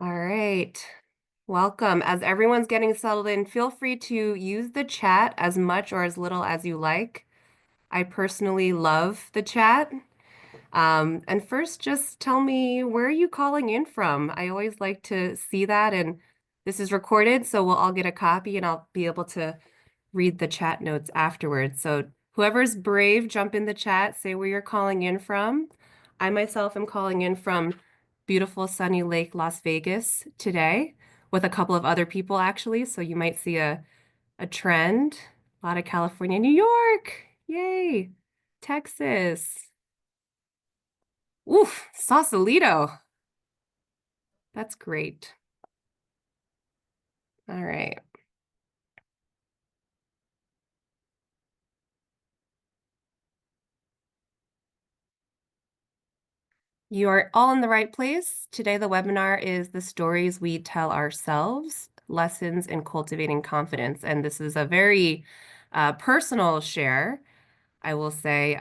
All right. Welcome. As everyone's getting settled in, feel free to use the chat as much or as little as you like. I personally love the chat. And first, just tell me, where are you calling in from? I always like to see that, and this is recorded, so we'll all get a copy and I'll be able to read the chat notes afterwards. So whoever's brave, jump in the chat, say where you're calling in from. I myself am calling in from beautiful sunny Lake Las Vegas today with a couple of other people actually. So you might see a trend. A lot of California, New York. Yay. Texas. Oof, Sausalito. That's great. All right. You are all in the right place. Today, the webinar is The Stories We Tell Ourselves, Lessons in Cultivating Confidence. And this is a very personal share, I will say,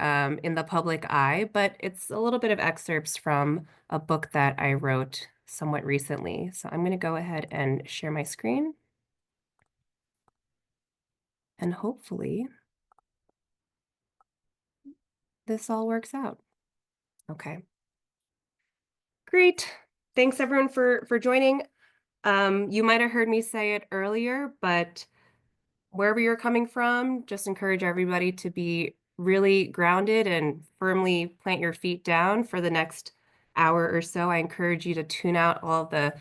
in the public eye, but it's a little bit of excerpts from a book that I wrote somewhat recently. So I'm going to go ahead and share my screen, and hopefully this all works out. Okay. Great. Thanks everyone for joining. You might have heard me say it earlier, but wherever you're coming from, just encourage everybody to be really grounded and firmly plant your feet down for the next hour or so. I encourage you to tune out all the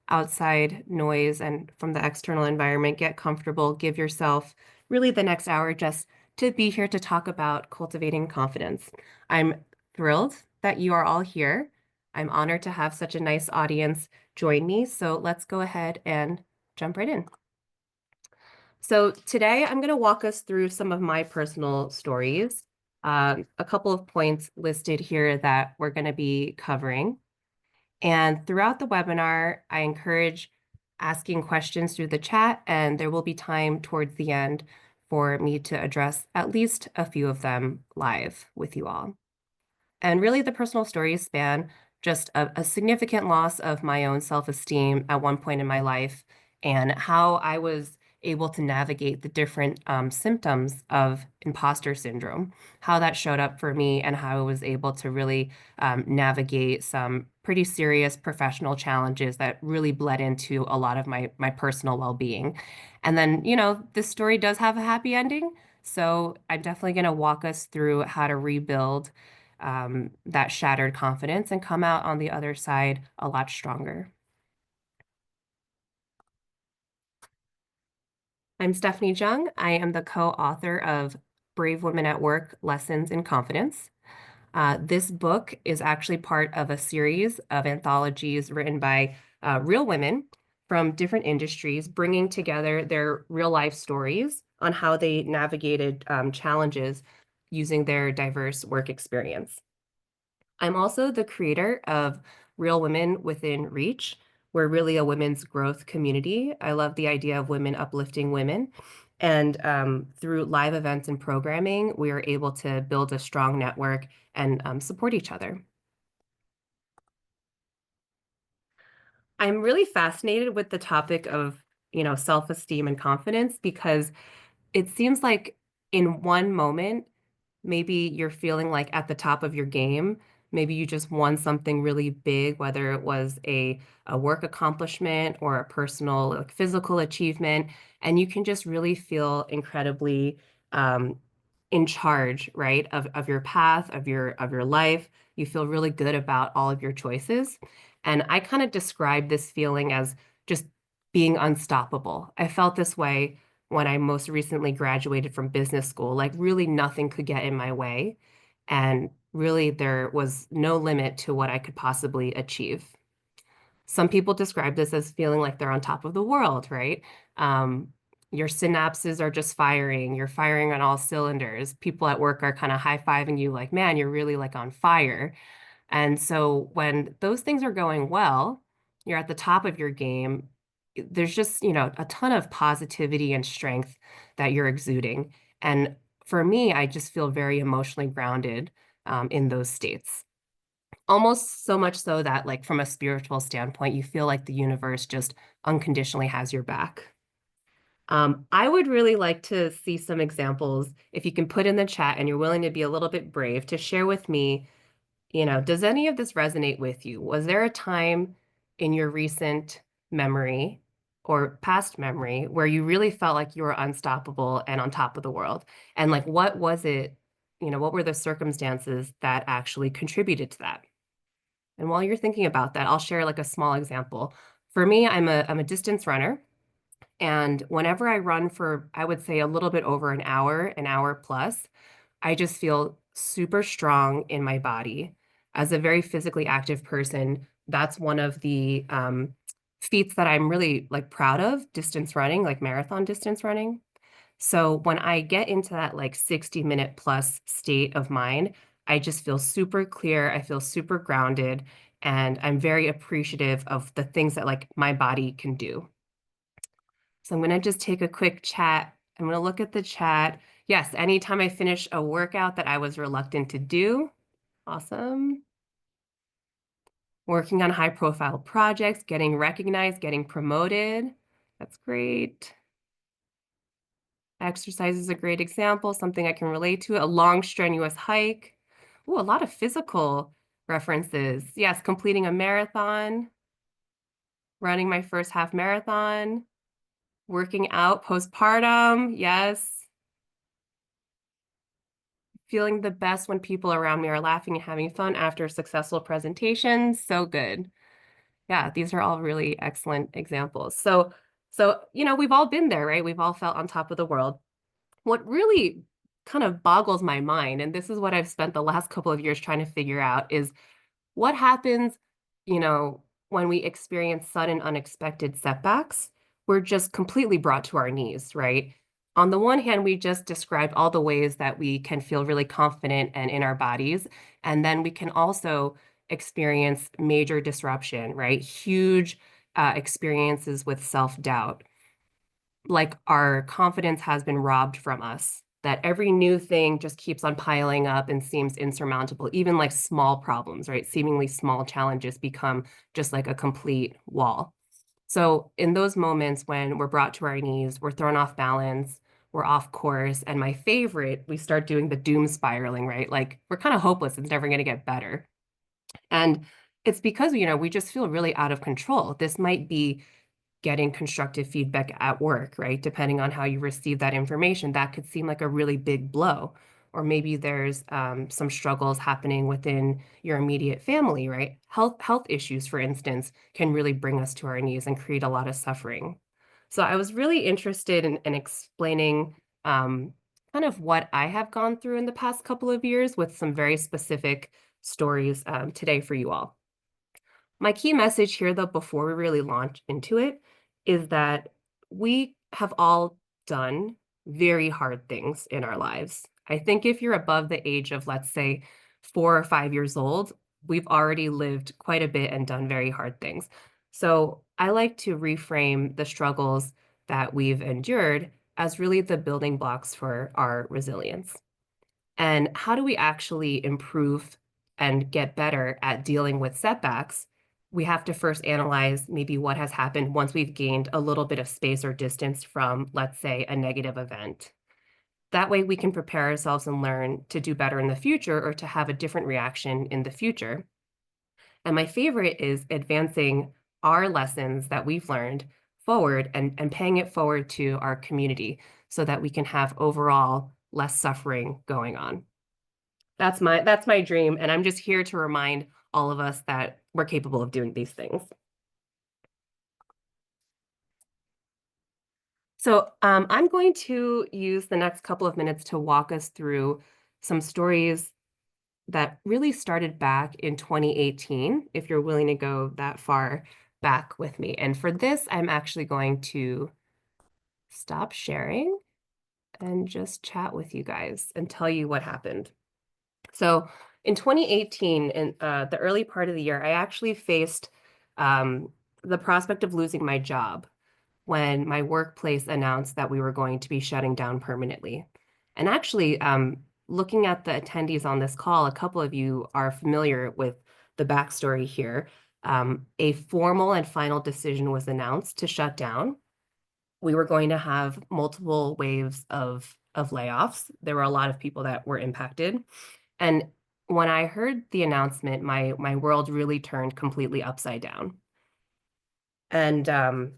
outside noise and from the external environment, get comfortable, give yourself really the next hour just to be here to talk about cultivating confidence. I'm thrilled that you are all here. I'm honored to have such a nice audience join me. So let's go ahead and jump right in. So today I'm going to walk us through some of my personal stories, a couple of points listed here that we're going to be covering. And throughout the webinar, I encourage asking questions through the chat, and there will be time towards the end for me to address at least a few of them live with you all. And really, the personal stories span just a significant loss of my own self-esteem at one point in my life and how I was able to navigate the different symptoms of imposter syndrome, how that showed up for me, and how I was able to really navigate some pretty serious professional challenges that really bled into a lot of my personal well-being. And then, this story does have a happy ending. So I'm definitely going to walk us through how to rebuild that shattered confidence and come out on the other side a lot stronger. I'm Stephanie Jung. I am the co-author of Brave Women at Work, Lessons in Confidence. This book is actually part of a series of anthologies written by real women from different industries, bringing together their real life stories on how they navigated challenges using their diverse work experience. I'm also the creator of Real Women Within Reach. We're really a women's growth community. I love the idea of women uplifting women. And through live events and programming, we are able to build a strong network and support each other. I'm really fascinated with the topic of, self-esteem and confidence because it seems like in one moment, maybe you're feeling like at the top of your game. Maybe you just won something really big, whether it was a work accomplishment or a personal, like, physical achievement, and you can just really feel incredibly in charge, right, of your path, of your life. You feel really good about all of your choices. And I kind of describe this feeling as just being unstoppable. I felt this way when I most recently graduated from business school. Like, really nothing could get in my way. And really, there was no limit to what I could possibly achieve. Some people describe this as feeling like they're on top of the world, right? Um, your synapses are just firing. You're firing on all cylinders. People at work are kind of high-fiving you like, man, you're really like on fire. And so when those things are going well, you're at the top of your game, there's just, a ton of positivity and strength that you're exuding. And for me, I just feel very emotionally grounded in those states. Almost so much so that, like, from a spiritual standpoint, you feel like the universe just unconditionally has your back. I would really like to see some examples, if you can put in the chat and you're willing to be a little bit brave to share with me, does any of this resonate with you? Was there a time in your recent memory or past memory where you really felt like you were unstoppable and on top of the world? And like, what was it? What were the circumstances that actually contributed to that? And while you're thinking about that, I'll share like a small example. For me, I'm a distance runner. And whenever I run for, I would say a little bit over an hour plus, I just feel super strong in my body. As a very physically active person, that's one of the feats that I'm really like proud of, distance running, like marathon distance running. So when I get into that like 60-minute plus state of mind, I just feel super clear. I feel super grounded, and I'm very appreciative of the things that like my body can do. So I'm going to just take a quick chat. I'm going to look at the chat. Yes, anytime I finish a workout that I was reluctant to do. Awesome. Working on high profile projects, getting recognized, getting promoted. That's great. Exercise is a great example, something I can relate to. A long, strenuous hike. Ooh, a lot of physical references. Yes, completing a marathon, running my first half marathon, working out postpartum. Yes. Feeling the best when people around me are laughing and having fun after successful presentations. So good. Yeah, these are all really excellent examples. So, we've all been there, right? We've all felt on top of the world. What really kind of boggles my mind, and this is what I've spent the last couple of years trying to figure out, is what happens, when we experience sudden unexpected setbacks? We're just completely brought to our knees, right? On the one hand, we just described all the ways that we can feel really confident and in our bodies. And then we can also experience major disruption, right? Huge experiences with self-doubt, like our confidence has been robbed from us, that every new thing just keeps on piling up and seems insurmountable. Even like small problems, right? Seemingly small challenges become just like a complete wall. So in those moments when we're brought to our knees, we're thrown off balance, we're off course. And my favorite, we start doing the doom spiraling, right? Like we're kind of hopeless. It's never going to get better. And it's because, we just feel really out of control. This might be getting constructive feedback at work, right? Depending on how you receive that information, that could seem like a really big blow. Or maybe there's some struggles happening within your immediate family, right? Health issues, for instance, can really bring us to our knees and create a lot of suffering. So I was really interested in explaining kind of what I have gone through in the past couple of years with some very specific stories today for you all. My key message here, though, before we really launch into it, is that we have all done very hard things in our lives. I think if you're above the age of, let's say, 4 or 5 years old, we've already lived quite a bit and done very hard things. So I like to reframe the struggles that we've endured as really the building blocks for our resilience. And how do we actually improve and get better at dealing with setbacks? We have to first analyze maybe what has happened once we've gained a little bit of space or distance from, let's say, a negative event. That way we can prepare ourselves and learn to do better in the future or to have a different reaction in the future. And my favorite is advancing our lessons that we've learned forward and paying it forward to our community so that we can have overall less suffering going on. That's my dream, and I'm just here to remind all of us that we're capable of doing these things. So, I'm going to use the next couple of minutes to walk us through some stories that really started back in 2018, if you're willing to go that far back with me. And for this, I'm actually going to stop sharing and just chat with you guys and tell you what happened. So in 2018, in the early part of the year, I actually faced um, the prospect of losing my job when my workplace announced that we were going to be shutting down permanently. And actually, looking at the attendees on this call, a couple of you are familiar with the backstory here. A formal and final decision was announced to shut down. We were going to have multiple waves of layoffs. There were a lot of people that were impacted. And when I heard the announcement, my world really turned completely upside down. And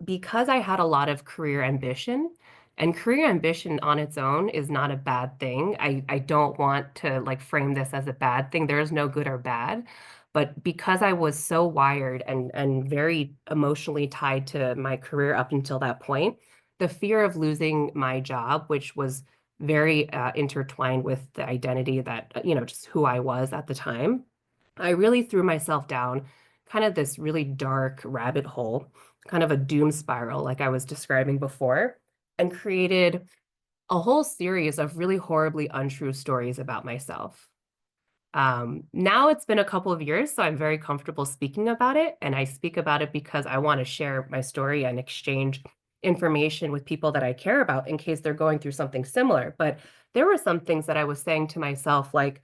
because I had a lot of career ambition, and career ambition on its own is not a bad thing. I don't want to like frame this as a bad thing. There is no good or bad. But because I was so wired and very emotionally tied to my career up until that point, the fear of losing my job, which was very intertwined with the identity that, just who I was at the time, I really threw myself down kind of this really dark rabbit hole, kind of a doom spiral, like I was describing before, and created a whole series of really horribly untrue stories about myself. Now it's been a couple of years, so I'm very comfortable speaking about it. And I speak about it because I want to share my story and exchange information with people that I care about in case they're going through something similar. But there were some things that I was saying to myself, like,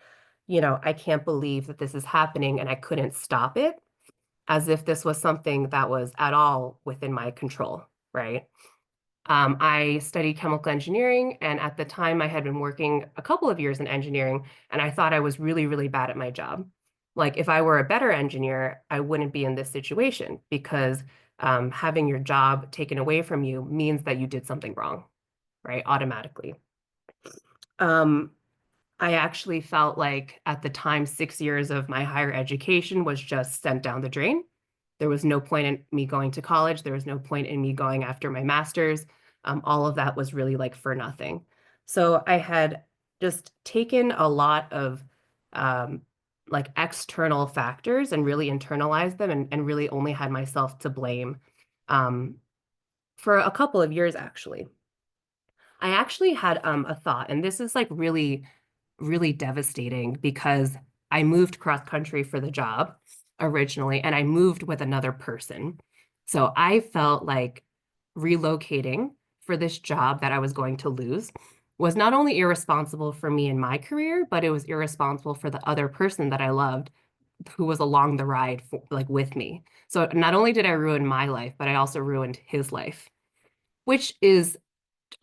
I can't believe that this is happening and I couldn't stop it, as if this was something that was at all within my control, right? I studied chemical engineering, and at the time, I had been working a couple of years in engineering, and I thought I was really, really bad at my job. Like, if I were a better engineer, I wouldn't be in this situation because having your job taken away from you means that you did something wrong, right? Automatically. Um, I actually felt like at the time, 6 years of my higher education was just sent down the drain. There was no point in me going to college. There was no point in me going after my master's. All of that was really like for nothing. So I had just taken a lot of um, like external factors and really internalized them and really only had myself to blame um, for a couple of years, actually. I actually had a thought, and this is like really, really devastating because I moved cross country for the job originally, and I moved with another person. So I felt like relocating for this job that I was going to lose was not only irresponsible for me in my career, but it was irresponsible for the other person that I loved who was along the ride for, like with me. So not only did I ruin my life, but I also ruined his life, which is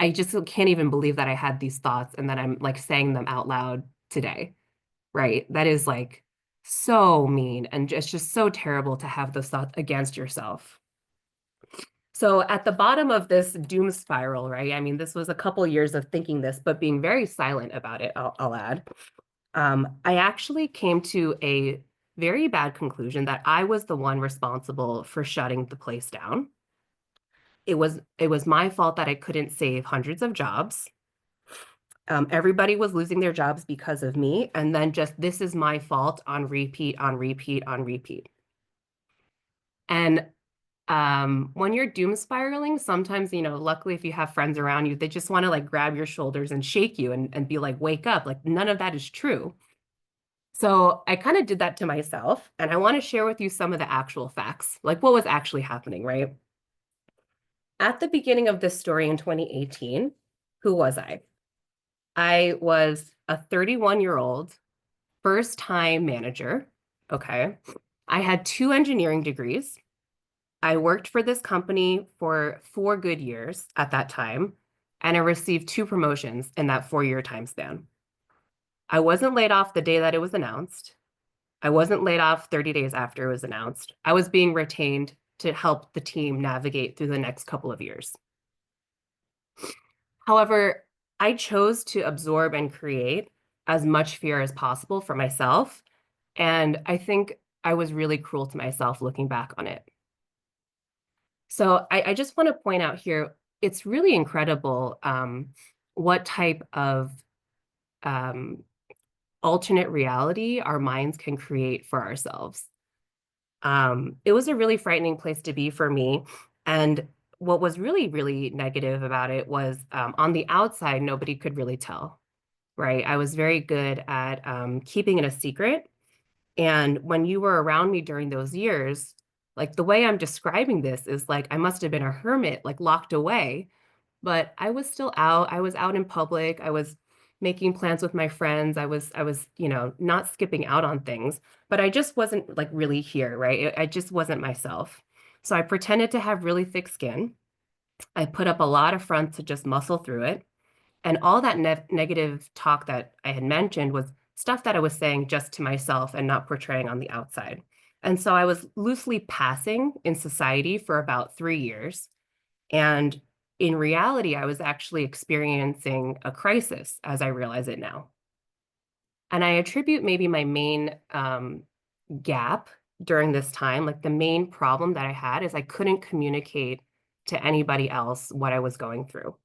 I just can't even believe that I had these thoughts and that I'm like saying them out loud today, right? That is like so mean and it's just so terrible to have those thoughts against yourself. So at the bottom of this doom spiral, right? I mean, this was a couple years of thinking this, but being very silent about it, I'll add. I actually came to a very bad conclusion that I was the one responsible for shutting the place down. It was my fault that I couldn't save hundreds of jobs. Everybody was losing their jobs because of me. And then just this is my fault on repeat, on repeat, on repeat. And when you're doom spiraling, sometimes, luckily if you have friends around you, they just want to like grab your shoulders and shake you and be like, wake up. Like none of that is true. So I kind of did that to myself. And I want to share with you some of the actual facts, like what was actually happening, right? At the beginning of this story in 2018, who was I? I was a 31-year-old first time manager. Okay. I had 2 engineering degrees. I worked for this company for 4 good years at that time, and I received 2 promotions in that 4 year time span. I wasn't laid off the day that it was announced. I wasn't laid off 30 days after it was announced. I was being retained to help the team navigate through the next couple of years. However, I chose to absorb and create as much fear as possible for myself. And I think I was really cruel to myself looking back on it. So I just want to point out here, it's really incredible what type of um, alternate reality our minds can create for ourselves. It was a really frightening place to be for me. And what was really, really negative about it was on the outside, nobody could really tell, right? I was very good at keeping it a secret. And when you were around me during those years, like the way I'm describing this is like I must have been a hermit, like locked away, but I was still out. I was out in public. I was making plans with my friends. I was, not skipping out on things, but I just wasn't like really here, right? I just wasn't myself. So I pretended to have really thick skin. I put up a lot of front to just muscle through it. And all that negative talk that I had mentioned was stuff that I was saying just to myself and not portraying on the outside. And so I was loosely passing in society for about 3 years. And in reality, I was actually experiencing a crisis as I realize it now. And I attribute maybe my main gap during this time, like the main problem that I had is I couldn't communicate to anybody else what I was going through.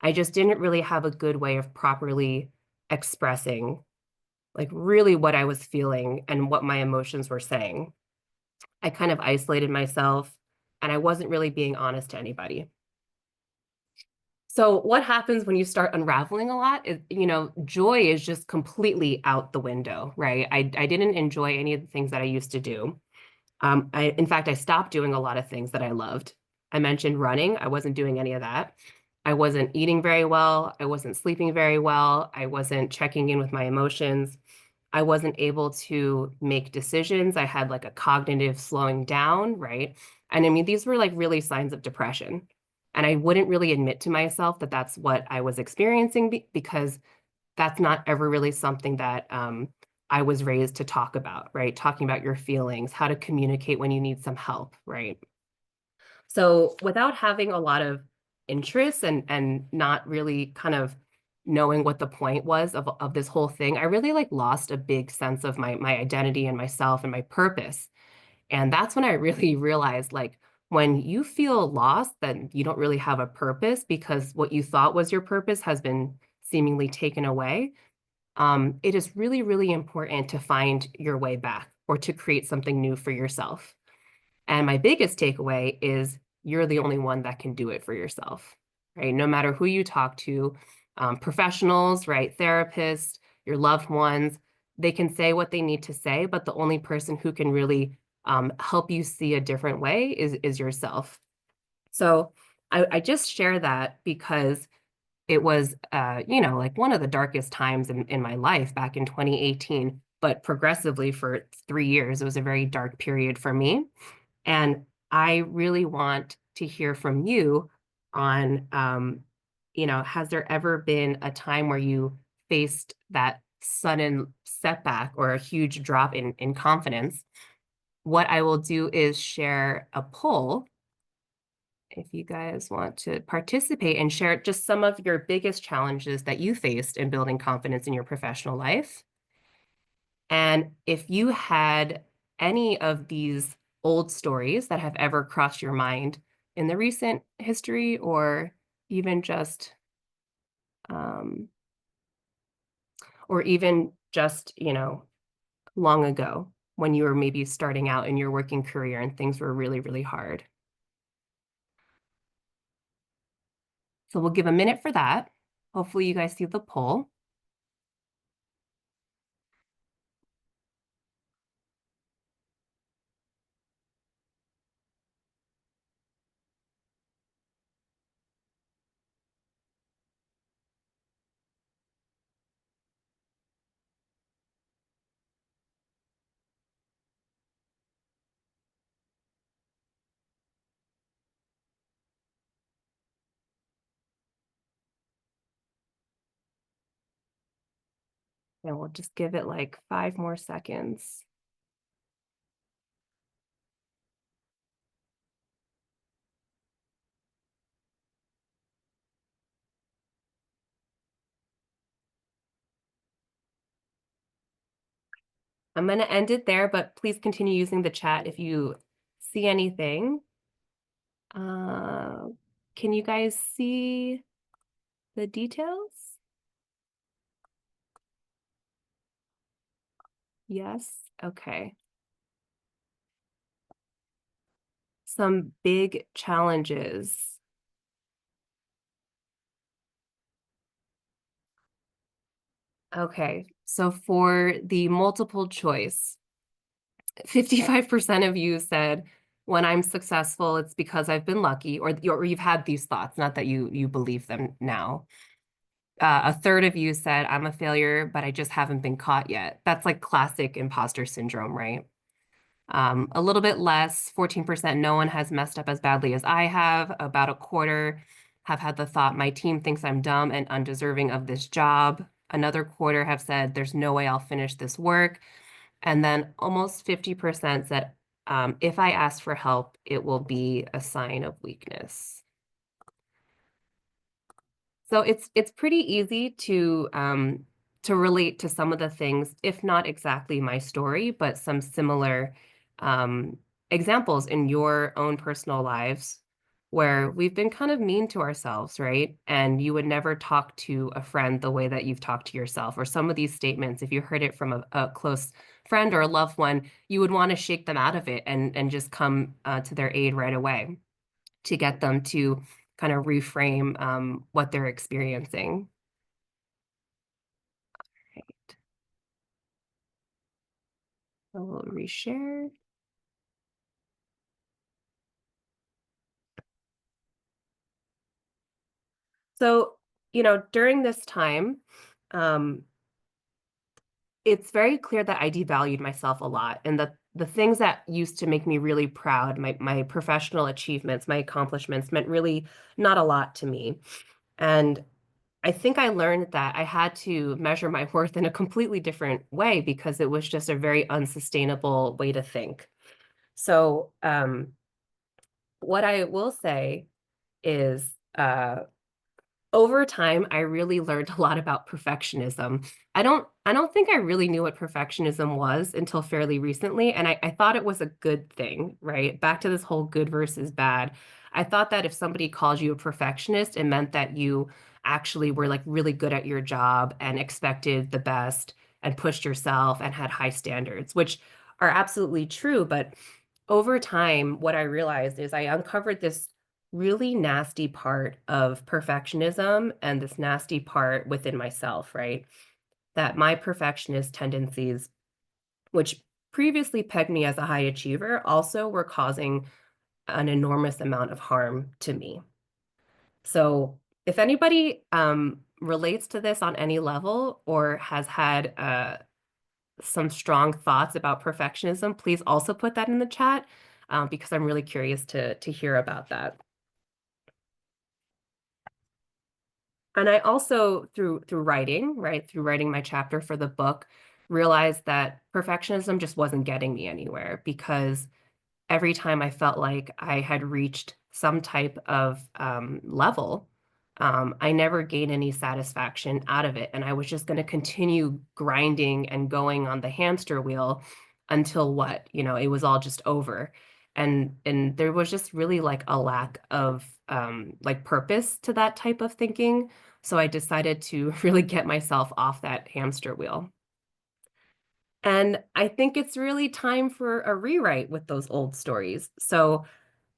I just didn't really have a good way of properly expressing like really what I was feeling and what my emotions were saying. I kind of isolated myself and I wasn't really being honest to anybody. So what happens when you start unraveling a lot is, joy is just completely out the window, right? I didn't enjoy any of the things that I used to do. In fact, I stopped doing a lot of things that I loved. I mentioned running. I wasn't doing any of that. I wasn't eating very well. I wasn't sleeping very well. I wasn't checking in with my emotions. I wasn't able to make decisions. I had like a cognitive slowing down, right? And I mean, these were like really signs of depression. And I wouldn't really admit to myself that that's what I was experiencing because that's not ever really something that I was raised to talk about, right? Talking about your feelings, how to communicate when you need some help, right? So without having a lot of interest and not really kind of knowing what the point was of this whole thing, I really like lost a big sense of my identity and myself and my purpose. And that's when I really realized like when you feel lost, then you don't really have a purpose because what you thought was your purpose has been seemingly taken away. It is really, really important to find your way back or to create something new for yourself. And my biggest takeaway is you're the only one that can do it for yourself, right? No matter who you talk to, professionals, right? Therapists, your loved ones, they can say what they need to say, but the only person who can really help you see a different way is yourself. So I just share that because it was, like one of the darkest times in my life back in 2018, but progressively for 3 years, it was a very dark period for me. And I really want to hear from you on, has there ever been a time where you faced that sudden setback or a huge drop in confidence? What I will do is share a poll if you guys want to participate and share just some of your biggest challenges that you faced in building confidence in your professional life. And if you had any of these old stories that have ever crossed your mind in the recent history or even just um, or even just, long ago when you were maybe starting out in your working career and things were really, really hard. So we'll give a minute for that. Hopefully you guys see the poll. And we'll just give it like 5 more seconds. I'm going to end it there, but please continue using the chat if you see anything. Uh, can you guys see the details? Yes? Okay. Some big challenges. Okay, so for the multiple choice, 55% of you said, when I'm successful, it's because I've been lucky, or you've had these thoughts, not that you believe them now. A third of you said, I'm a failure, but I just haven't been caught yet. That's like classic imposter syndrome, right? A little bit less, 14%, no one has messed up as badly as I have. About a quarter have had the thought, my team thinks I'm dumb and undeserving of this job. Another quarter have said, there's no way I'll finish this work. And then almost 50% said, if I ask for help, it will be a sign of weakness. So it's pretty easy to relate to some of the things, if not exactly my story, but some similar um, examples in your own personal lives where we've been kind of mean to ourselves, right? And you would never talk to a friend the way that you've talked to yourself. Or some of these statements, if you heard it from a close friend or a loved one, you would want to shake them out of it and just come to their aid right away to get them to kind of reframe what they're experiencing. Right. I will reshare. So, during this time, um, it's very clear that I devalued myself a lot, and the things that used to make me really proud, my professional achievements, my accomplishments, meant really not a lot to me. And I think I learned that I had to measure my worth in a completely different way because it was just a very unsustainable way to think. So, what I will say is, over time, I really learned a lot about perfectionism. I don't think I really knew what perfectionism was until fairly recently, and I thought it was a good thing, right? Back to this whole good versus bad. I thought that if somebody called you a perfectionist, it meant that you actually were like really good at your job and expected the best and pushed yourself and had high standards, which are absolutely true. But over time, what I realized is I uncovered this really nasty part of perfectionism and this nasty part within myself, right? That my perfectionist tendencies, which previously pegged me as a high achiever, also were causing an enormous amount of harm to me. So if anybody relates to this on any level or has had some strong thoughts about perfectionism, please also put that in the chat because I'm really curious to hear about that. And I also, through writing, right, through writing my chapter for the book, realized that perfectionism just wasn't getting me anywhere because every time I felt like I had reached some type of level, I never gained any satisfaction out of it. And I was just going to continue grinding and going on the hamster wheel until what, it was all just over. And there was just really like a lack of like purpose to that type of thinking. So I decided to really get myself off that hamster wheel. And I think it's really time for a rewrite with those old stories. So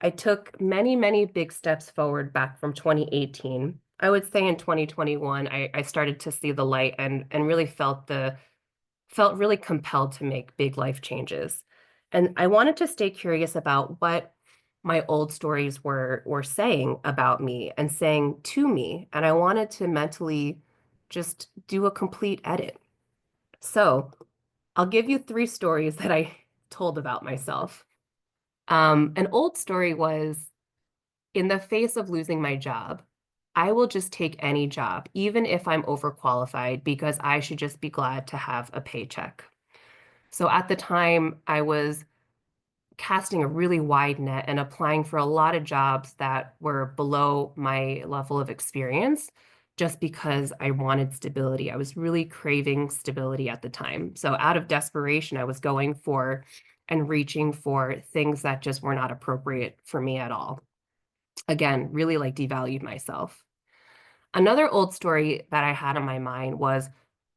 I took many, many big steps forward back from 2018. I would say in 2021, I started to see the light and really felt really compelled to make big life changes. And I wanted to stay curious about what my old stories were saying about me and saying to me. And I wanted to mentally just do a complete edit. So I'll give you three stories that I told about myself. An old story was in the face of losing my job, I will just take any job, even if I'm overqualified, because I should just be glad to have a paycheck. So at the time, I was casting a really wide net and applying for a lot of jobs that were below my level of experience just because I wanted stability. I was really craving stability at the time. So out of desperation, I was going for and reaching for things that just were not appropriate for me at all. Again, really like devalued myself. Another old story that I had in my mind was,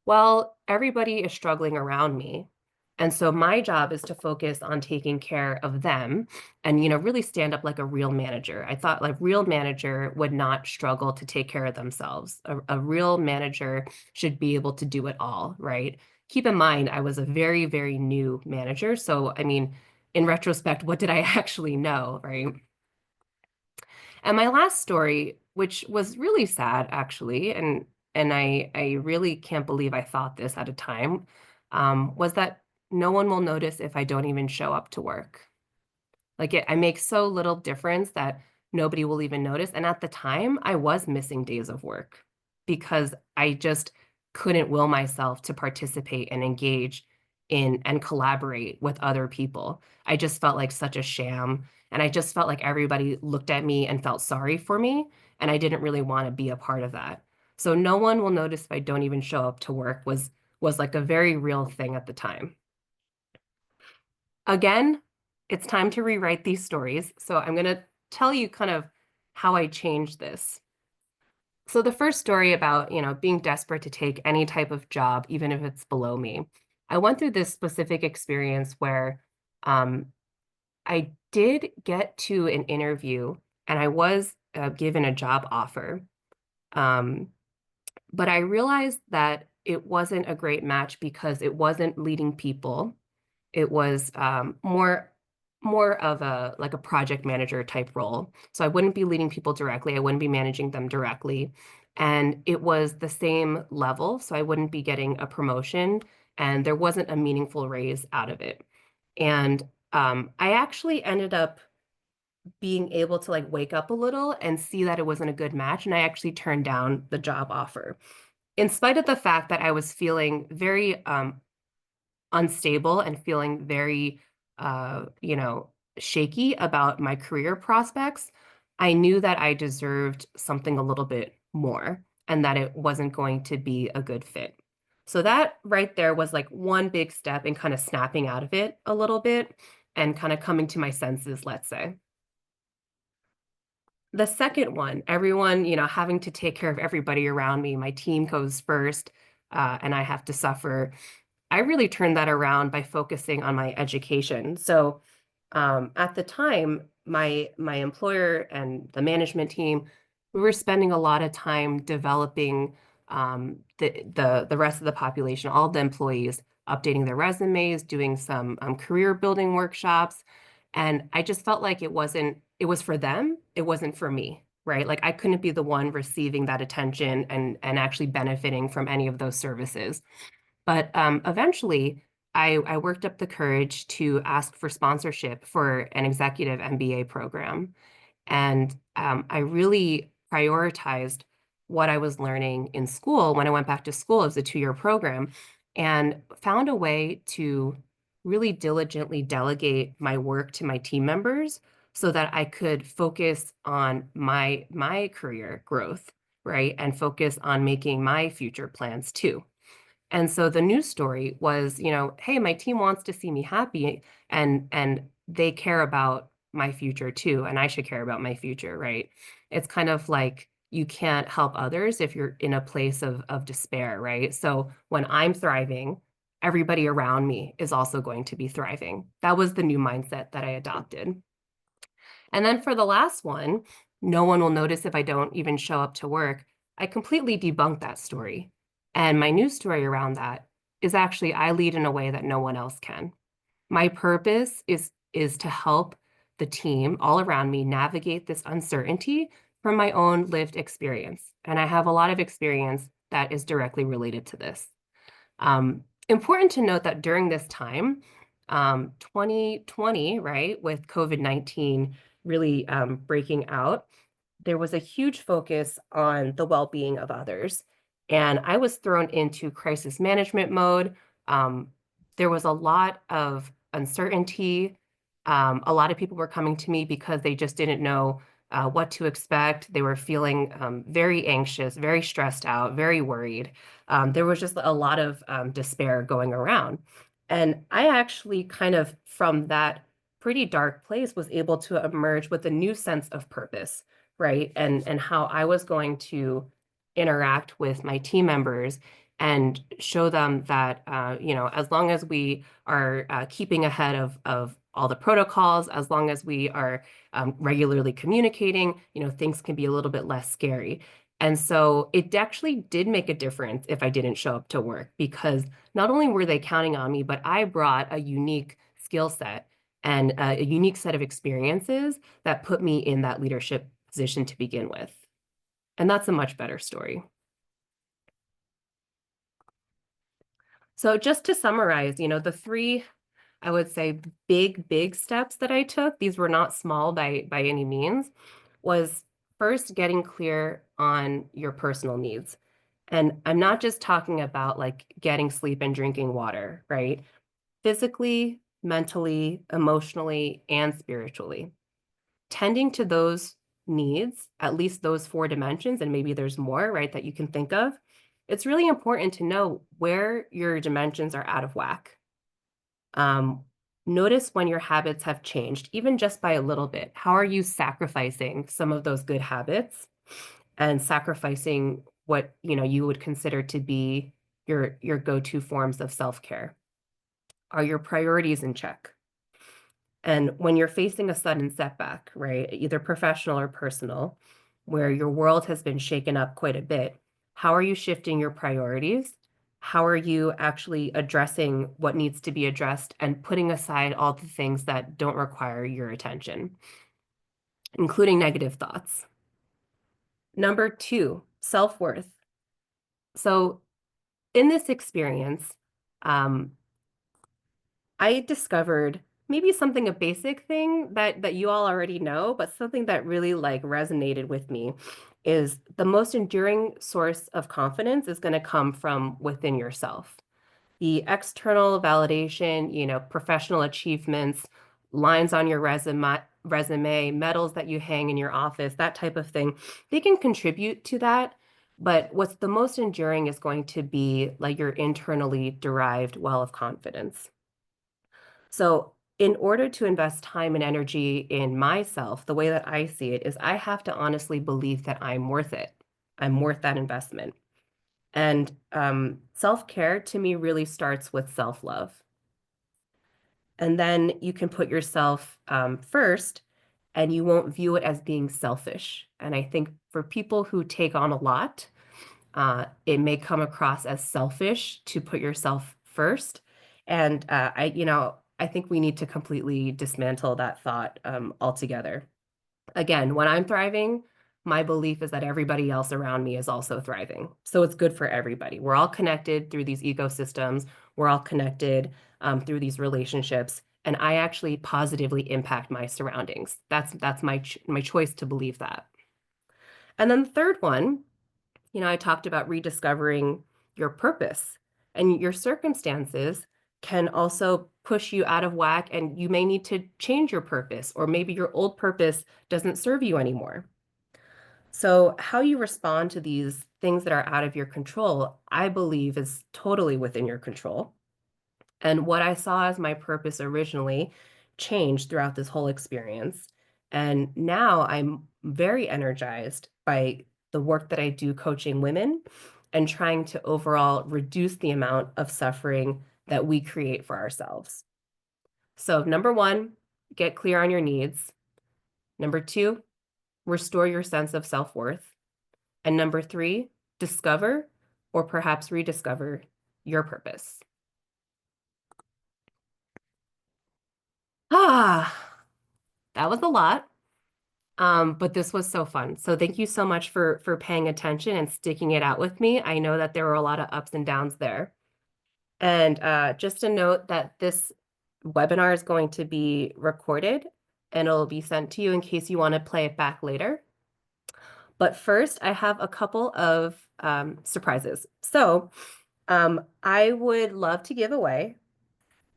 well, everybody is struggling around me. And so my job is to focus on taking care of them and, really stand up like a real manager. I thought like real manager would not struggle to take care of themselves. A real manager should be able to do it all, right? Keep in mind, I was a very, very new manager. So, I mean, in retrospect, what did I actually know, right? And my last story, which was really sad actually, and and I really can't believe I thought this at a time, was that no one will notice if I don't even show up to work. Like I make so little difference that nobody will even notice. And at the time, I was missing days of work because I just couldn't will myself to participate and engage in and collaborate with other people. I just felt like such a sham. And I just felt like everybody looked at me and felt sorry for me. And I didn't really want to be a part of that. So no one will notice if I don't even show up to work was like a very real thing at the time. Again, it's time to rewrite these stories. So I'm going to tell you kind of how I changed this. So the first story about, being desperate to take any type of job, even if it's below me. I went through this specific experience where um, I did get to an interview and I was given a job offer. Um, but I realized that it wasn't a great match because it wasn't leading people. It was more of a like a project manager type role. So I wouldn't be leading people directly. I wouldn't be managing them directly. And it was the same level, so I wouldn't be getting a promotion, and there wasn't a meaningful raise out of it. And I actually ended up being able to like wake up a little and see that it wasn't a good match, and I actually turned down the job offer. In spite of the fact that I was feeling very unstable and feeling very, shaky about my career prospects, I knew that I deserved something a little bit more and that it wasn't going to be a good fit. So that right there was like one big step in kind of snapping out of it a little bit and kind of coming to my senses, let's say. The second one, everyone, having to take care of everybody around me, my team goes first, and I have to suffer. I really turned that around by focusing on my education. So at the time, my employer and the management team, we were spending a lot of time developing the rest of the population, all the employees, updating their resumes, doing some career building workshops, and I just felt like it was for them, it wasn't for me, right? Like I couldn't be the one receiving that attention and actually benefiting from any of those services. But eventually, I worked up the courage to ask for sponsorship for an executive MBA program. And I really prioritized what I was learning in school when I went back to school as a 2-year program and found a way to really diligently delegate my work to my team members so that I could focus on my career growth, right? And focus on making my future plans too. And so the news story was, hey, my team wants to see me happy and they care about my future too, and I should care about my future, right? It's kind of like you can't help others if you're in a place of despair, right? So when I'm thriving, everybody around me is also going to be thriving. That was the new mindset that I adopted. And then for the last one, no one will notice if I don't even show up to work. I completely debunked that story. And my news story around that is actually I lead in a way that no one else can. My purpose is to help the team all around me navigate this uncertainty from my own lived experience. And I have a lot of experience that is directly related to this. Important to note that during this time, 2020, right, with COVID-19 really breaking out, there was a huge focus on the well-being of others. And I was thrown into crisis management mode. Um, there was a lot of uncertainty. A lot of people were coming to me because they just didn't know what to expect. They were feeling very anxious, very stressed out, very worried. There was just a lot of despair going around. And I actually kind of, from that pretty dark place, was able to emerge with a new sense of purpose, right? And how I was going to interact with my team members and show them that as long as we are keeping ahead of all the protocols, as long as we are regularly communicating, things can be a little bit less scary. And so it actually did make a difference if I didn't show up to work because not only were they counting on me, but I brought a unique skill set and a unique set of experiences that put me in that leadership position to begin with. And that's a much better story. So just to summarize, the three, I would say, big steps that I took, these were not small by any means, was first getting clear on your personal needs. And I'm not just talking about like getting sleep and drinking water, right? Physically, mentally, emotionally, and spiritually. Tending to those needs, at least those four dimensions, and maybe there's more, right, that you can think of, it's really important to know where your dimensions are out of whack. Um, Notice when your habits have changed, even just by a little bit. How are you sacrificing some of those good habits and sacrificing what you would consider to be your go-to forms of self-care? Are your priorities in check? And when you're facing a sudden setback, right, either professional or personal, where your world has been shaken up quite a bit, how are you shifting your priorities? How are you actually addressing what needs to be addressed and putting aside all the things that don't require your attention, including negative thoughts? Number two, self-worth. So in this experience, um, I discovered maybe something a basic thing that you all already know, but something that really like resonated with me is the most enduring source of confidence is going to come from within yourself. The external validation, professional achievements, lines on your resume, medals that you hang in your office, that type of thing, they can contribute to that. But what's the most enduring is going to be like your internally derived well of confidence. So, in order to invest time and energy in myself, the way that I see it is I have to honestly believe that I'm worth it. I'm worth that investment. And self-care to me really starts with self-love. And then you can put yourself first and you won't view it as being selfish. And I think for people who take on a lot, it may come across as selfish to put yourself first. And I think we need to completely dismantle that thought altogether. Again, when I'm thriving, my belief is that everybody else around me is also thriving. So it's good for everybody. We're all connected through these ecosystems. We're all connected through these relationships. And I actually positively impact my surroundings. That's my choice to believe that. And then the third one, I talked about rediscovering your purpose, and your circumstances can also push you out of whack, and you may need to change your purpose, or maybe your old purpose doesn't serve you anymore. So, how you respond to these things that are out of your control, I believe, is totally within your control. And what I saw as my purpose originally changed throughout this whole experience. And now I'm very energized by the work that I do coaching women and trying to overall reduce the amount of suffering that we create for ourselves. So, number one, get clear on your needs. Number two, restore your sense of self-worth. And number three, discover or perhaps rediscover your purpose. Ah, that was a lot. But this was so fun. So thank you so much for paying attention and sticking it out with me. I know that there were a lot of ups and downs there. And just a note that this webinar is going to be recorded and it'll be sent to you in case you want to play it back later. But first, I have a couple of surprises. So I would love to give away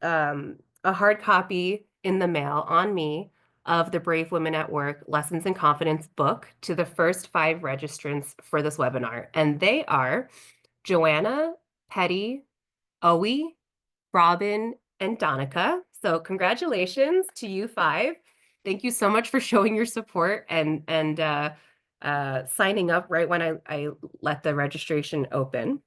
a hard copy in the mail on me of the Brave Women at Work Lessons in Confidence book to the first 5 registrants for this webinar. And they are Joanna, Petty, Owie, Robin, and Donica. So congratulations to you 5. Thank you so much for showing your support and signing up right when I let the registration open.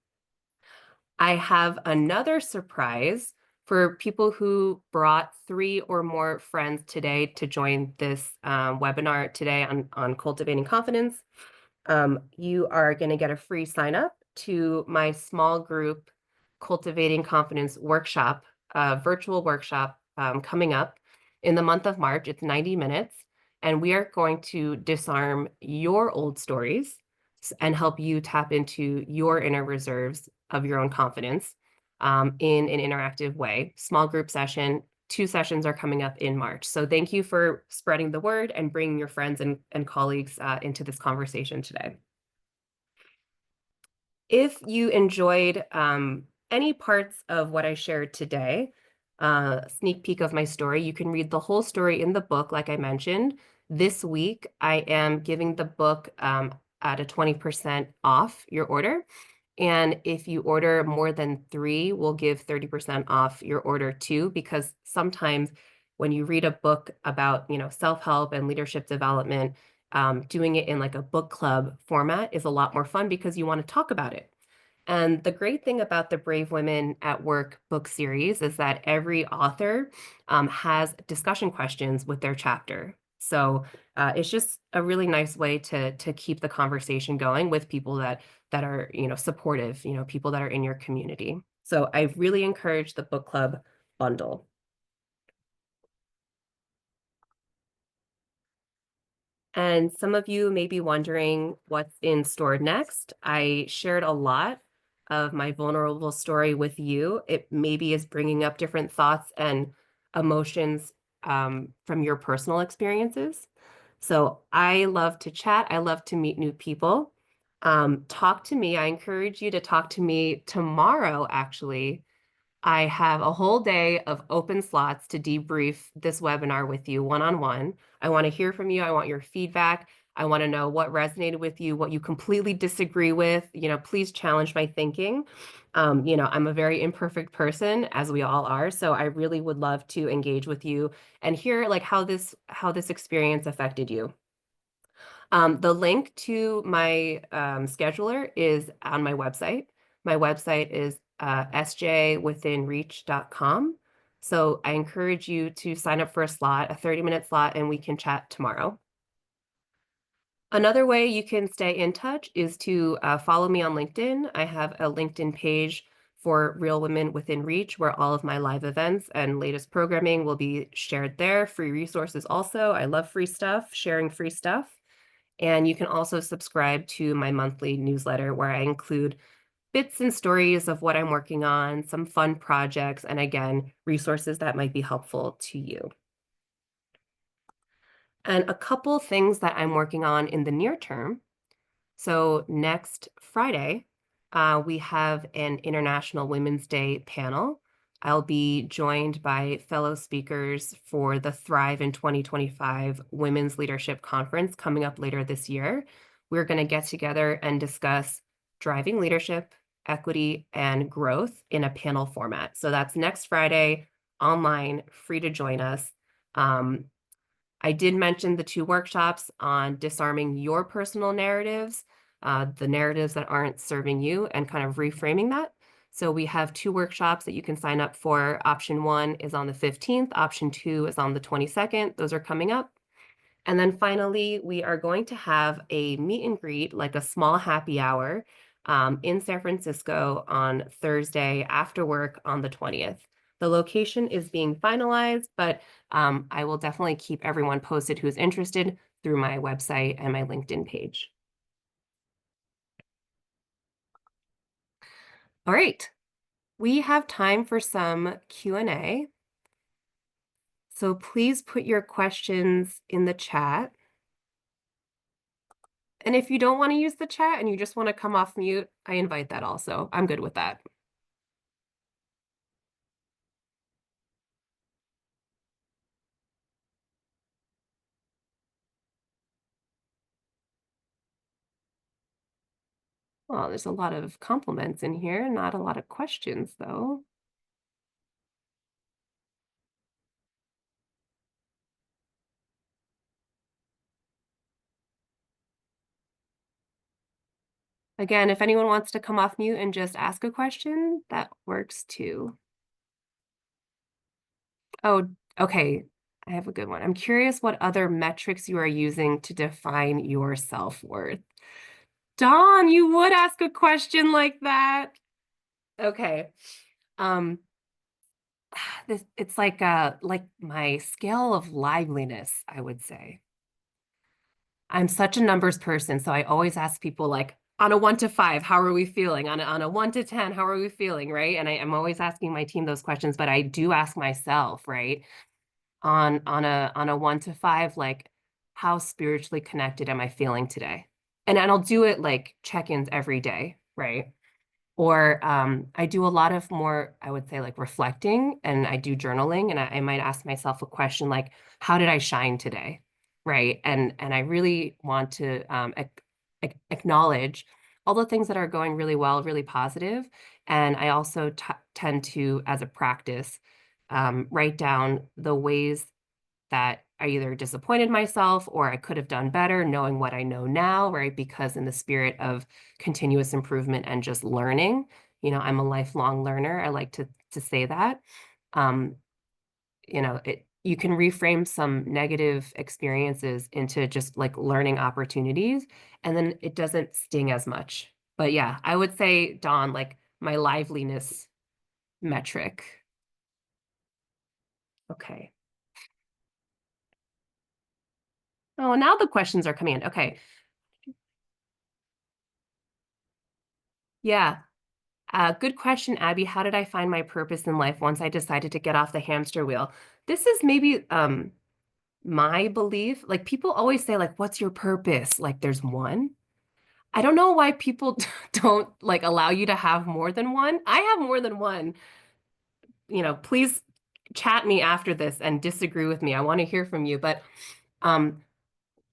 I have another surprise for people who brought 3 or more friends today to join this webinar today on cultivating confidence. You are going to get a free sign up to my small group Cultivating Confidence workshop, virtual workshop coming up in the month of March. It's 90 minutes, and we are going to disarm your old stories and help you tap into your inner reserves of your own confidence. in an interactive way. Small group session. 2 sessions are coming up in March. So thank you for spreading the word and bringing your friends and colleagues into this conversation today. If you enjoyed any parts of what I shared today, sneak peek of my story, you can read the whole story in the book, like I mentioned. This week, I am giving the book at a 20% off your order. And if you order more than 3, we'll give 30% off your order too, because sometimes when you read a book about, self-help and leadership development, doing it in like a book club format is a lot more fun because you want to talk about it. And the great thing about the Brave Women at Work book series is that every author has discussion questions with their chapter. So it's just a really nice way to keep the conversation going with people that are supportive, people that are in your community. So I really encourage the book club bundle. And some of you may be wondering what's in store next. I shared a lot of my vulnerable story with you. It maybe is bringing up different thoughts and emotions from your personal experiences. So I love to chat. I love to meet new people. Talk to me. I encourage you to talk to me tomorrow, actually. I have a whole day of open slots to debrief this webinar with you one-on-one. I want to hear from you. I want your feedback. I want to know what resonated with you, what you completely disagree with. Please challenge my thinking. I'm a very imperfect person, as we all are. So I really would love to engage with you and hear like how this experience affected you. The link to my scheduler is on my website. My website is sjwithinreach.com. So I encourage you to sign up for a slot, a 30-minute slot, and we can chat tomorrow. Another way you can stay in touch is to follow me on LinkedIn. I have a LinkedIn page for Real Women Within Reach, where all of my live events and latest programming will be shared there. Free resources also. I love free stuff, sharing free stuff. And you can also subscribe to my monthly newsletter where I include bits and stories of what I'm working on, some fun projects, and again, resources that might be helpful to you. And a couple things that I'm working on in the near term. So next Friday, we have an International Women's Day panel. I'll be joined by fellow speakers for the Thrive in 2025 Women's Leadership Conference coming up later this year. We're going to get together and discuss driving leadership, equity, and growth in a panel format. So that's next Friday, online, free to join us. I did mention the 2 workshops on disarming your personal narratives, the narratives that aren't serving you, and kind of reframing that. So we have 2 workshops that you can sign up for. Option 1 is on the 15th. Option 2 is on the 22nd. Those are coming up. And then finally, we are going to have a meet and greet, like a small happy hour in San Francisco on Thursday after work on the 20th. The location is being finalized, but I will definitely keep everyone posted who's interested through my website and my LinkedIn page. All right, we have time for some Q&A. So please put your questions in the chat. And if you don't want to use the chat and you just want to come off mute, I invite that also. I'm good with that. Well, there's a lot of compliments in here, not a lot of questions, though. Again, if anyone wants to come off mute and just ask a question, that works too. Oh, okay. I have a good one. I'm curious what other metrics you are using to define your self-worth. Dawn, you would ask a question like that. Okay. Um, it's like my scale of liveliness, I would say. I'm such a numbers person, so I always ask people like, On a 1 to 5, how are we feeling? On a 1 to 10, how are we feeling, right? And I'm always asking my team those questions, but I do ask myself, right? On a 1 to 5, like how spiritually connected am I feeling today? And I'll do it like check-ins every day, right? Or I do a lot of more, I would say, like reflecting, and I do journaling, and I might ask myself a question like, how did I shine today? Right. And I really want to acknowledge all the things that are going really well, really positive. And I also tend to, as a practice, write down the ways that I either disappointed myself or I could have done better knowing what I know now, right? Because in the spirit of continuous improvement and just learning, I'm a lifelong learner. I like to say that. Um, you can reframe some negative experiences into just like learning opportunities, and then it doesn't sting as much. But yeah, I would say, Dawn, like my liveliness metric. Okay. Oh, now the questions are coming in. Okay. Yeah. Good question, Abby. How did I find my purpose in life once I decided to get off the hamster wheel? This is maybe my belief. Like people always say, like, what's your purpose? Like there's one. I don't know why people don't like allow you to have more than one. I have more than one. Please chat me after this and disagree with me. I want to hear from you. But um,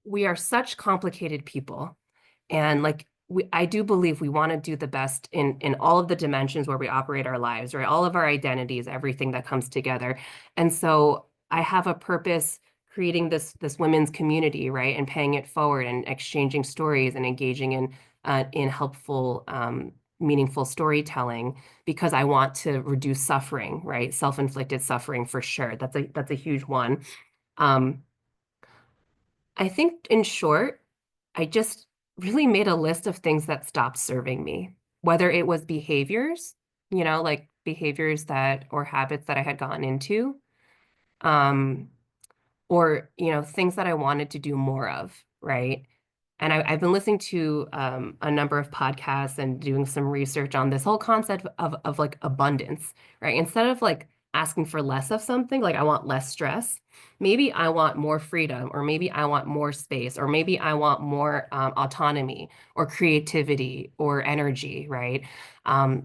we are such complicated people. And like I do believe we want to do the best in all of the dimensions where we operate our lives, right? All of our identities, everything that comes together. And so I have a purpose creating this women's community, right? And paying it forward and exchanging stories and engaging in helpful meaningful storytelling because I want to reduce suffering, right? Self-inflicted suffering for sure. That's a huge one. Um, I think in short, I just really made a list of things that stopped serving me, whether it was behaviors, like behaviors that or habits that I had gotten into, um, or, things that I wanted to do more of, right? And I've been listening to a number of podcasts and doing some research on this whole concept of like abundance, right? Instead of like asking for less of something, like I want less stress, maybe I want more freedom, or maybe I want more space, or maybe I want more autonomy or creativity or energy, right?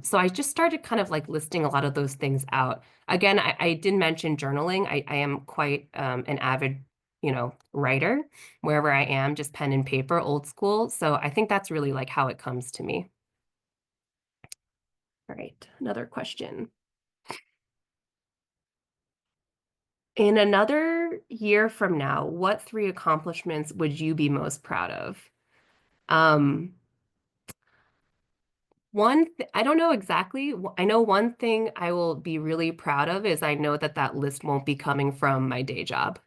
So I just started kind of like listing a lot of those things out. Again, I did mention journaling. I am quite an avid, writer wherever I am, just pen and paper, old school. So I think that's really like how it comes to me. All right, another question. In another year from now, what three accomplishments would you be most proud of? Um, I don't know exactly. I know one thing I will be really proud of is I know that that list won't be coming from my day job.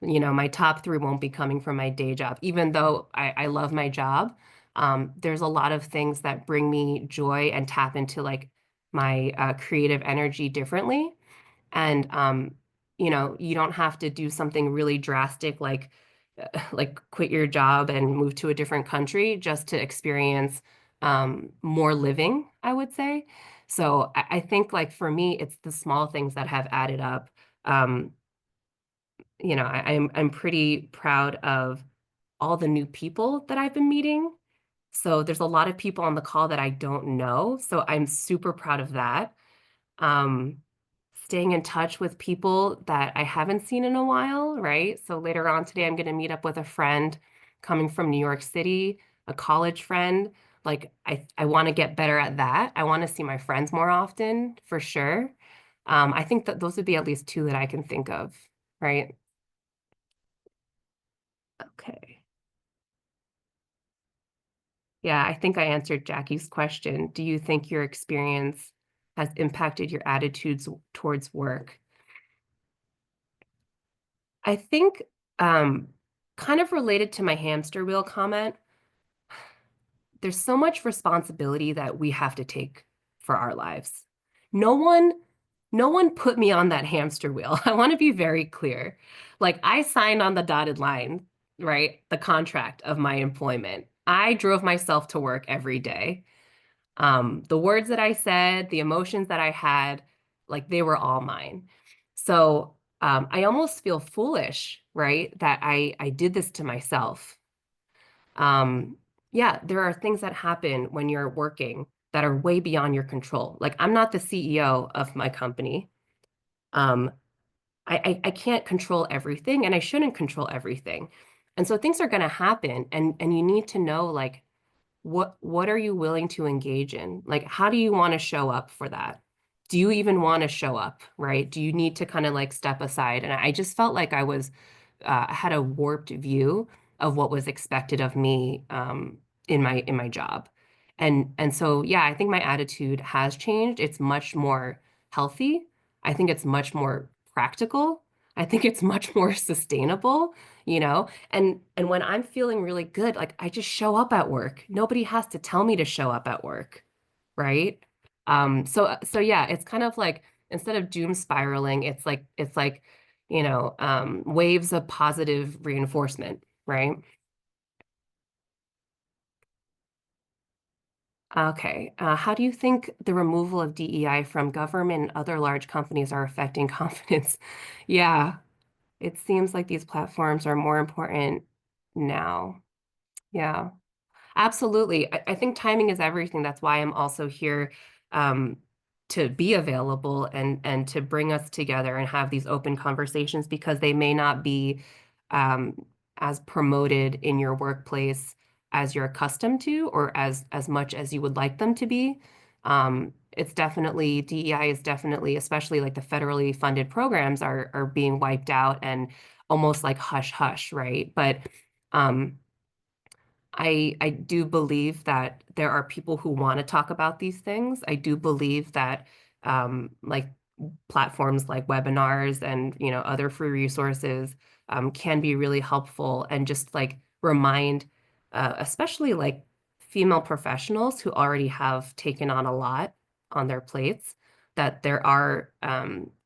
My top three won't be coming from my day job, even though I love my job. There's a lot of things that bring me joy and tap into like my creative energy differently. And you don't have to do something really drastic like quit your job and move to a different country just to experience more living, I would say. So I think like for me, it's the small things that have added up. Um, I'm pretty proud of all the new people that I've been meeting. So there's a lot of people on the call that I don't know. So I'm super proud of that. Um, Staying in touch with people that I haven't seen in a while, right? So later on today, I'm going to meet up with a friend coming from New York City, a college friend. Like I want to get better at that. I want to see my friends more often, for sure. I think that those would be at least two that I can think of, right? Okay. Yeah, I think I answered Jackie's question. Do you think your experience has impacted your attitudes towards work? I think, um, kind of related to my hamster wheel comment, there's so much responsibility that we have to take for our lives. No one, no one put me on that hamster wheel. I want to be very clear. Like I signed on the dotted line, right? The contract of my employment. I drove myself to work every day. The words that I said, the emotions that I had, like they were all mine. So I almost feel foolish, right? That I did this to myself. Um, yeah, there are things that happen when you're working that are way beyond your control. Like I'm not the CEO of my company. Um, I can't control everything and I shouldn't control everything. And so things are going to happen and you need to know like what are you willing to engage in? Like how do you want to show up for that? Do you even want to show up, right? Do you need to kind of like step aside? And I just felt like I had a warped view of what was expected of me in my job. And so yeah, I think my attitude has changed. It's much more healthy. I think it's much more practical. I think it's much more sustainable, you know? And when I'm feeling really good, like I just show up at work. Nobody has to tell me to show up at work, right? So yeah, it's kind of like instead of doom spiraling, it's like waves of positive reinforcement, right? Okay. How do you think the removal of DEI from government and other large companies are affecting confidence? Yeah, it seems like these platforms are more important now. Yeah. Absolutely. I think timing is everything. That's why I'm also here um, to be available and to bring us together and have these open conversations because they may not be as promoted in your workplace as you're accustomed to or as much as you would like them to be. It's definitely DEI is definitely, especially like the federally funded programs are being wiped out and almost like hush hush, right? But um, I do believe that there are people who want to talk about these things. I do believe that like platforms like webinars and other free resources can be really helpful and just like remind especially like female professionals who already have taken on a lot on their plates that there are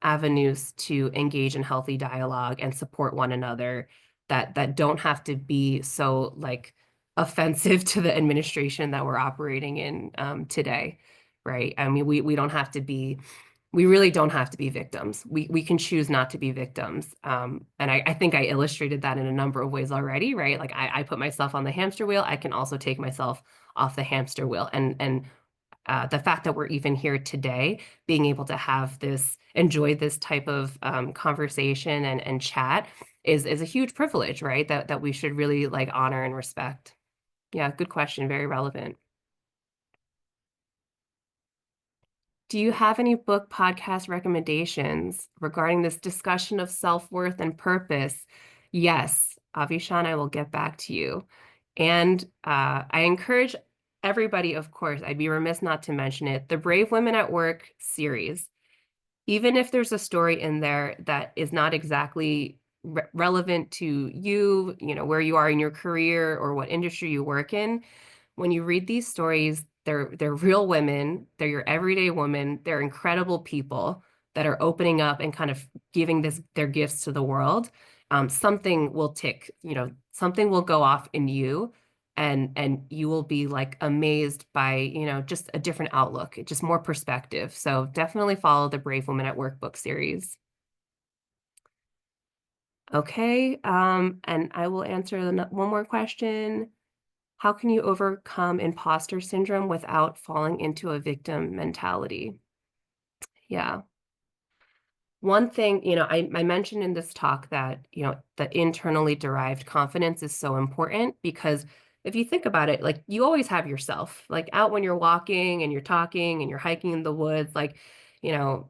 avenues to engage in healthy dialogue and support one another that don't have to be so like offensive to the administration that we're operating in today, right? I mean, we don't have to be, we really don't have to be victims. We can choose not to be victims. And I think I illustrated that in a number of ways already, right? Like I put myself on the hamster wheel. I can also take myself off the hamster wheel. And the fact that we're even here today, being able to have this, enjoy this type of conversation and chat is a huge privilege, right? That we should really like honor and respect. Yeah, good question. Very relevant. Do you have any book podcast recommendations regarding this discussion of self-worth and purpose? Yes, Avishan, I will get back to you. And I encourage everybody, of course, I'd be remiss not to mention it, the Brave Women at Work series. Even if there's a story in there that is not exactly relevant to you, where you are in your career or what industry you work in, when you read these stories, they're real women, they're your everyday woman, they're incredible people that are opening up and kind of giving this their gifts to the world. Something will tick, something will go off in you and you will be like amazed by, just a different outlook, just more perspective. So definitely follow the Brave Women at Work book series. Okay, and I will answer one more question. How can you overcome imposter syndrome without falling into a victim mentality? Yeah. One thing, I mentioned in this talk that, the internally derived confidence is so important because if you think about it, like you always have yourself, like out when you're walking and you're talking and you're hiking in the woods, like, you know,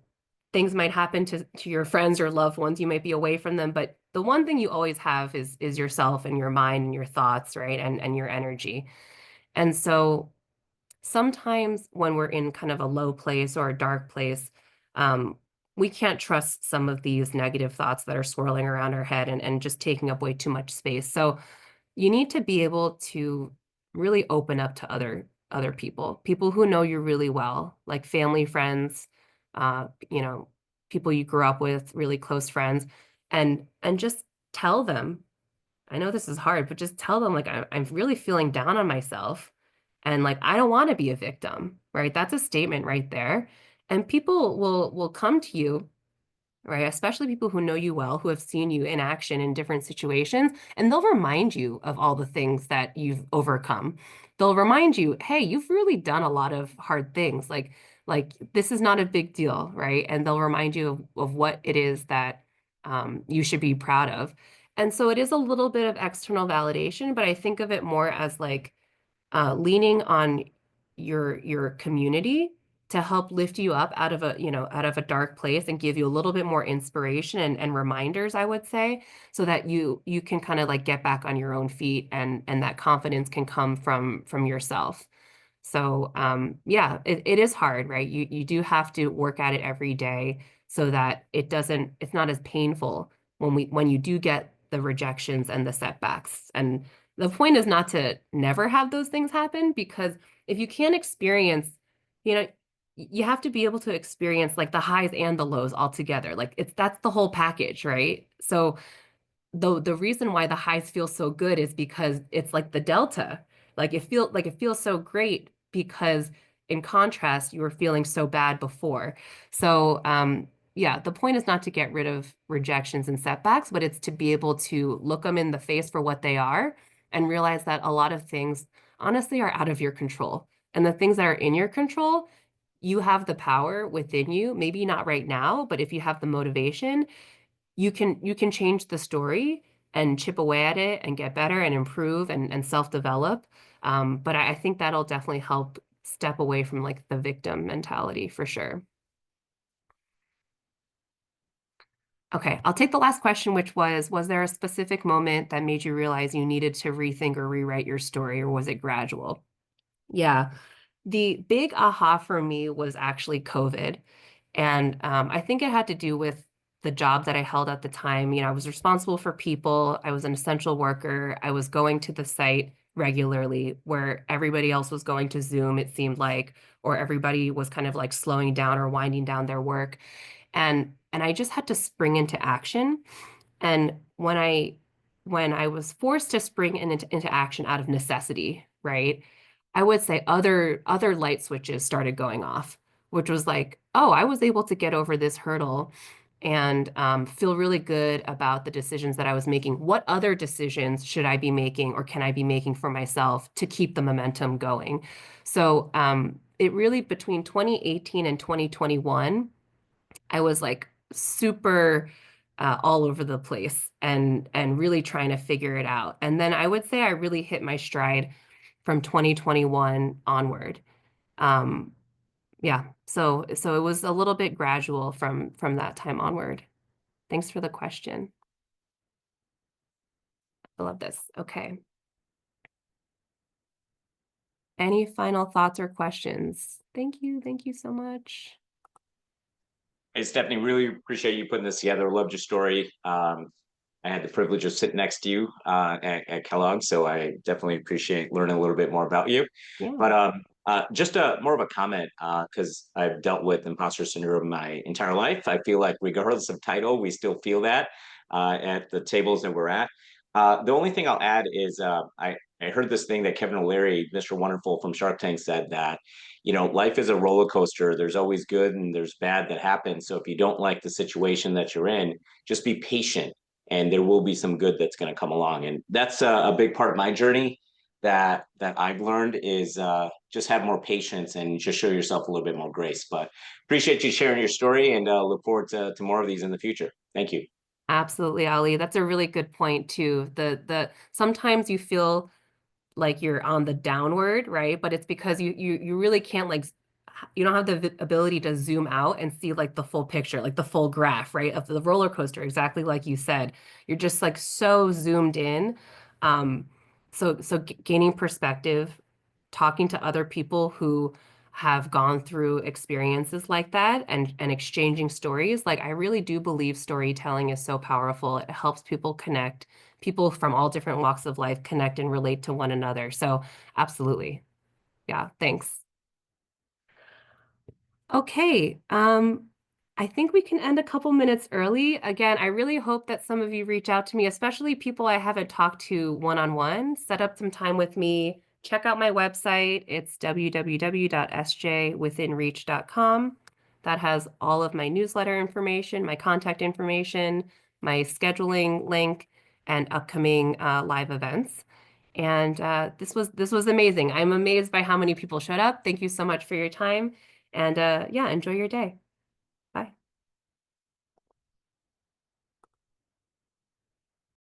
things might happen to your friends or loved ones. You might be away from them, but the one thing you always have is yourself and your mind and your thoughts, right? And your energy. And so sometimes when we're in kind of a low place or a dark place, um, we can't trust some of these negative thoughts that are swirling around our head and just taking up way too much space. So you need to be able to really open up to other people, people who know you really well, like family, friends, people you grew up with, really close friends, and just tell them I know this is hard, but just tell them like I'm really feeling down on myself and like I don't want to be a victim, right? That's a statement right there. And people will come to you, right? Especially people who know you well, who have seen you in action in different situations, and they'll remind you of all the things that you've overcome. They'll remind you, hey, you've really done a lot of hard things. Like this is not a big deal, right? And they'll remind you of what it is that you should be proud of. And so it is a little bit of external validation, but I think of it more as like leaning on your community to help lift you up out of a, out of a dark place and give you a little bit more inspiration and reminders, I would say, so that you can kind of like get back on your own feet and that confidence can come from yourself. So yeah, it is hard, right? You do have to work at it every day so that it's not as painful when you do get the rejections and the setbacks. And the point is not to never have those things happen because if you can't experience, you know, you have to be able to experience like the highs and the lows all together. Like that's the whole package, right? So the reason why the highs feel so good is because it's like the delta. It feels so great because in contrast, you were feeling so bad before. So yeah, the point is not to get rid of rejections and setbacks, but it's to be able to look them in the face for what they are and realize that a lot of things honestly are out of your control. And the things that are in your control, you have the power within you, maybe not right now, but if you have the motivation, you can change the story and chip away at it and get better and improve and self-develop. But I think that'll definitely help step away from like the victim mentality for sure. Okay, I'll take the last question, which was there a specific moment that made you realize you needed to rethink or rewrite your story, or was it gradual? Yeah, the big aha for me was actually COVID. And I think it had to do with the job that I held at the time. I was responsible for people. I was an essential worker. I was going to the site regularly where everybody else was going to Zoom, it seemed like, or everybody was kind of like slowing down or winding down their work. And I just had to spring into action. And when I was forced to spring into action out of necessity, right? I would say other light switches started going off, which was like, oh, I was able to get over this hurdle and feel really good about the decisions that I was making. What other decisions should I be making or can I be making for myself to keep the momentum going? So it really between 2018 and 2021, I was like super all over the place and really trying to figure it out. And then I would say I really hit my stride from 2021 onward. Um, yeah, so it was a little bit gradual from that time onward. Thanks for the question. I love this. Okay. Any final thoughts or questions? Thank you. Thank you so much. Hey, Stephanie, really appreciate you putting this together. Loved your story. I had the privilege of sitting next to you at Kellogg, so I definitely appreciate learning a little bit more about you. Yeah. But just more of a comment, because I've dealt with imposter syndrome my entire life. I feel like regardless of title, we still feel that at the tables that we're at. The only thing I'll add is I heard this thing that Kevin O'Leary, Mr. Wonderful from Shark Tank, said that life is a roller coaster. There's always good and there's bad that happens. So if you don't like the situation that you're in, just be patient and there will be some good that's going to come along. And that's a big part of my journey that I've learned is just have more patience and just show yourself a little bit more grace. But appreciate you sharing your story and look forward to more of these in the future. Thank you. Absolutely, Ali. That's a really good point too. The sometimes you feel like you're on the downward, right? But it's because you really can't like you don't have the ability to zoom out and see like the full picture, like the full graph, right? Of the roller coaster, exactly like you said. You're just like so zoomed in. Um, so gaining perspective, talking to other people who have gone through experiences like that and exchanging stories. Like I really do believe storytelling is so powerful. It helps people connect, people from all different walks of life connect and relate to one another. So absolutely. Yeah, thanks. Okay. I think we can end a couple minutes early. Again, I really hope that some of you reach out to me, especially people I haven't talked to one-on-one. Set up some time with me. Check out my website. It's www.sjwithinreach.com. That has all of my newsletter information, my contact information, my scheduling link, and upcoming live events. And this was amazing. I'm amazed by how many people showed up. Thank you so much for your time. And yeah, enjoy your day.